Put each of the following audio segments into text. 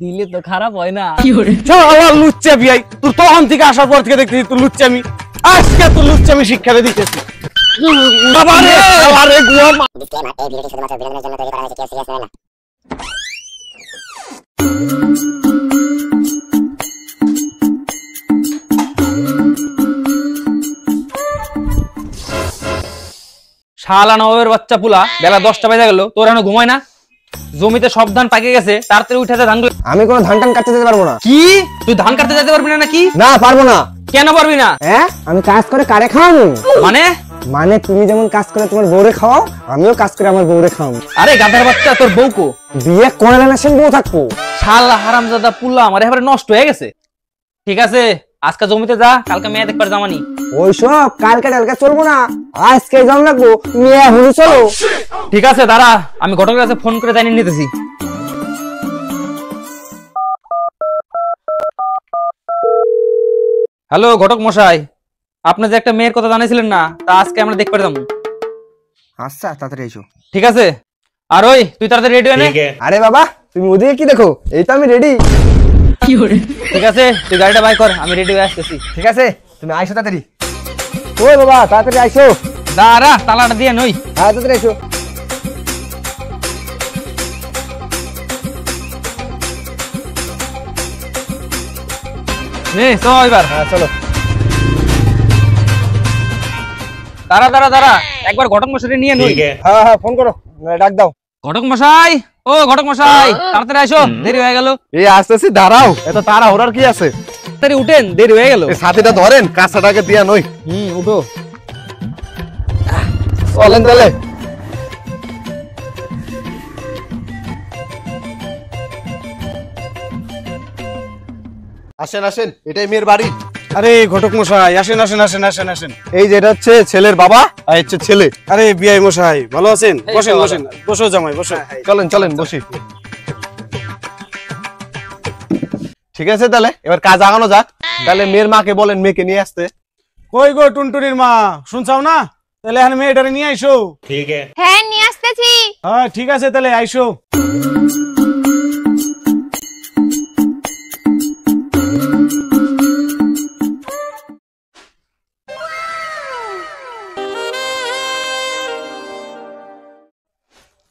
দিলে তো খারাপ হয় না। আমার লুচ্চা বিয়াই তোর তখন থেকে আসার পর থেকে দেখতেছি তুই লুচ্চামি, আজকে তোর লুচ্চামি শিক্ষা দিতেছি। শালা নবাবের বাচ্চা পুলা, বেলা 10টা বাজে গেল, তোর এখনো ঘুমায় না? জমিতে সব ধান পাকে গেছে, তাড়াতাড়ি উঠে ধানগুলো। আমি কোনো ধান টান কাটতে যেতে পারবো না। কি তুই ধান কাটতে যেতে পারবি না নাকি? না পারবো না। কেন পারবি না? হ্যাঁ আমি কাজ করে কারে খাওয়াবো। মানে তুমি যেমন কাজ করে তোমার বউরে খাওয়াও, আমিও কাজ করে আমার বউরে খাওয়াবো। আরে গাধার বাচ্চা, তোর বউকো বিয়ে করে না সে বউ থাকবো। শালা হারামজাদা পুলা আমার এবারে নষ্ট হয়ে গেছে। ঠিক আছে আজকে জমিতে যা, কালকে মেয়ে দেখবার জামানি। ওইসব কালকে টালকে চলবো না, আজকে যাও লাগবো, মেয়ে হুড়ি চলো। ঠিক আছে দাঁড়া, আমি ঘটকের কাছে ফোন করে জানিয়ে নিতেছি। হ্যালো ঘটক মশাই, আপনি যে একটা মেয়ের কথা জানাইছিলেন না, তা আজকে আমরা দেখতে পারতাম। আচ্ছা তাড়াতাড়ি এসো। ঠিক আছে, আর ওই তুই তাড়াতাড়ি রেডি হয়ে নে। আরে বাবা তুমি ওদিকে কি দেখো, এই তো আমি রেডি। ঠিক আছে তুই গাড়িটা বাই কর, আমি রেডি হয়ে আসতেছি। ঠিক আছে তুমি আইসো তাড়াতাড়ি। ওই বাবা তাড়াতাড়ি আইসো। দাঁড়া তালাটা দিয়ে নই। হ্যাঁ তাড়াতাড়ি আইসো। নে চল এবার। হ্যাঁ চলো। দাঁড়া দাঁড়া দাঁড়া, একবার ঘটক মশাই নিয়ে নই। হ্যাঁ হ্যাঁ ফোন করো, ডাক দাও। ঘটক মশাই, ও ঘটক মশাই তাড়াতাড়ি আসো, দেরি হয়ে গেল। এই আসতেছি, দাঁড়াও, এত তাড়া ওরার কি আছে? তাড়াতাড়ি উঠেন, দেরি হয়ে গেল। এই সাথীটা ধরেন, কাঁচাটাকে দিয়া নই। উঠো। চলেন তাহলে। আসেন আসেন, এটাই মেয়ের বাড়ি। আরে ঘটক মশাই আসেন আসেন আসেন আসেন আসেন। এই যে এটা হচ্ছে ছেলের বাবা, আর হচ্ছে ছেলে। আরে বিআই মশাই ভালো আছেন? বসেন বসেন, বসো জামাই বসো। চলেন চলেন বসি। ঠিক আছে তাহলে এবার কাজ আগানো যাক। তাহলে মেয়ের মাকে বলেন মেয়েকে নিয়ে আসতে। কই গো টুনটুনির মা, শুনছাও না? তাহলে এখন মেয়েটারে নিয়ে আইসো। হ্যাঁ নিয়ে আসতেছি। হ্যাঁ ঠিক আছে তাহলে আইসো।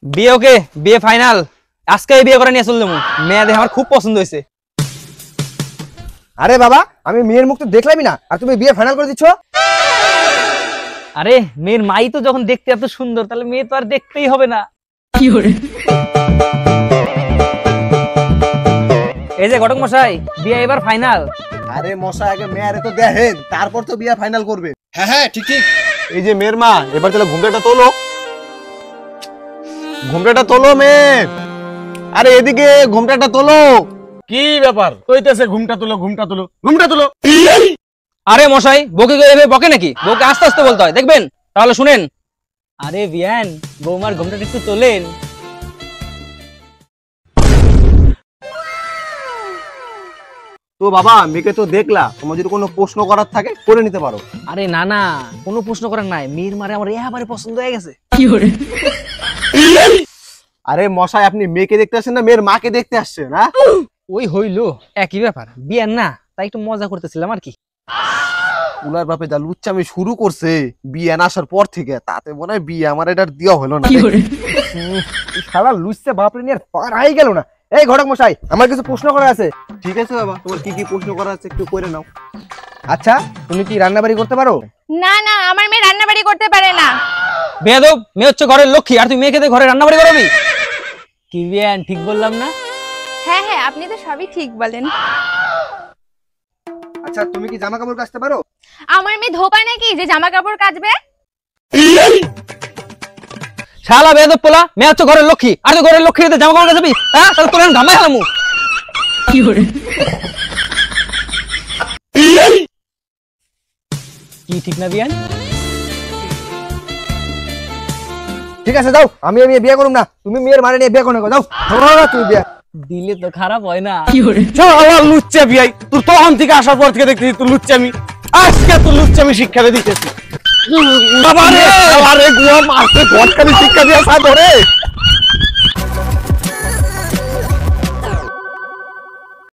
বিয়ে ওকে, বিয়ে ফাইনাল। আজকে বিয়ে করে নিয়ে চললাম, মেয়ে দেখে আমার খুব পছন্দ হয়েছে। আরে বাবা আমি মেয়ের মুখ তো দেখলামই না, আর তুমি বিয়ে ফাইনাল করে দিচ্ছ? আরে মেয়ের মাই তো যখন দেখতে এত সুন্দর, তাহলে মেয়ে তো আর দেখতেই হবে না। এই যে ঘটক মশাই, বিয়ে এবার ফাইনাল। আরে মশাই আগে মেয়েরে তো দেখেন, তারপর তো বিয়ে ফাইনাল করবে। হ্যাঁ হ্যাঁ ঠিক ঠিক। এই যে মেয়ের মা, এবার তাহলে ঘুমটাটা তোলো, ঘুমটাটা তোলো মেয়ে। আরে এদিকে ঘুমটাটা তোলো। কি ব্যাপার কইতেছে ঘুমটা তুলো ঘুমটা তুলো ঘুমটা তুলো? আরে মশাই বউকে এভাবে বকে নাকি? বউকে আস্তে আস্তে বলতে হয়, দেখবেন। তাহলে শুনেন। আরে বিয়ান, বৌমার ঘুমটা একটু তোলেন। তো বাবা মেয়েকে তো দেখলা, তোমার যদি কোনো প্রশ্ন করার থাকে করে নিতে পারো। আরে না না, কোনো প্রশ্ন করার নাই, মেয়ের মারে আমার এবারে পছন্দ হয়ে গেছে। আরে মশাই আপনি মেয়েকে দেখতে আসছেন না মেয়ের মাকে দেখতে আসছেন? হ্যাঁ ওই হইলো একই ব্যাপার, বিয়ান না, তাই একটু মজা করতেছিলাম আর কি। উনার বাপে যা লুচ্চামি শুরু করছে বিয়ে আসার পর থেকে, তাতে মনে হয় বিয়ে আমার এটা দেওয়া হলো না। সারা লুচ্চা বাপরে নিয়ে পার হয়ে গেল না। এই ঘটক মশাই আমার কিছু প্রশ্ন করা আছে। ঠিক আছে বাবা, তোমার কি কি প্রশ্ন করা আছে একটু করে নাও। আচ্ছা তুমি কি রান্না বাড়ি করতে পারো? না না, আমার মেয়ে রান্না বাড়ি করতে পারে না। বেয়াদব, মেয়ে হচ্ছে ঘরের লক্ষ্মী, আর তুই মেয়েকে ঘরে রান্না বাড়ি করাবি? কি বিয়ান ঠিক বললাম না? হ্যাঁ হ্যাঁ আপনি তো সবই ঠিক বলেন। আচ্ছা তুমি কি জামা কাপড় কাচতে পারো? আমার মেয়ে ধোপা নাকি যে জামা কাপড় কাচবে? শালা বেয়াদব পোলা, মেয়ে হচ্ছে ঘরের লক্ষ্মী, আর তুই ঘরের লক্ষ্মী জামা কাপড় কাচাবি? হ্যাঁ তাহলে তোর ঘামাই হালামু। কি ঠিক না বিয়ান? ঠিক আছে যাও, আমি বিয়ে করুম না, তুমি মেয়ের মারে নিয়ে বিয়ে করে যাও। তুমি বিয়ে দিলে তো খারাপ হয় না। আমার লুচ্চা বিয়াই তোর তখন থেকে আসার পর থেকে দেখতেছি তুই লুচ্চামি, আজকে তোর লুচ্চামি শিক্ষা দিতেছি। বাবা রে, আরে গুয়া মারতে ঘটকালি শিক্ষা দিয়া ধরে।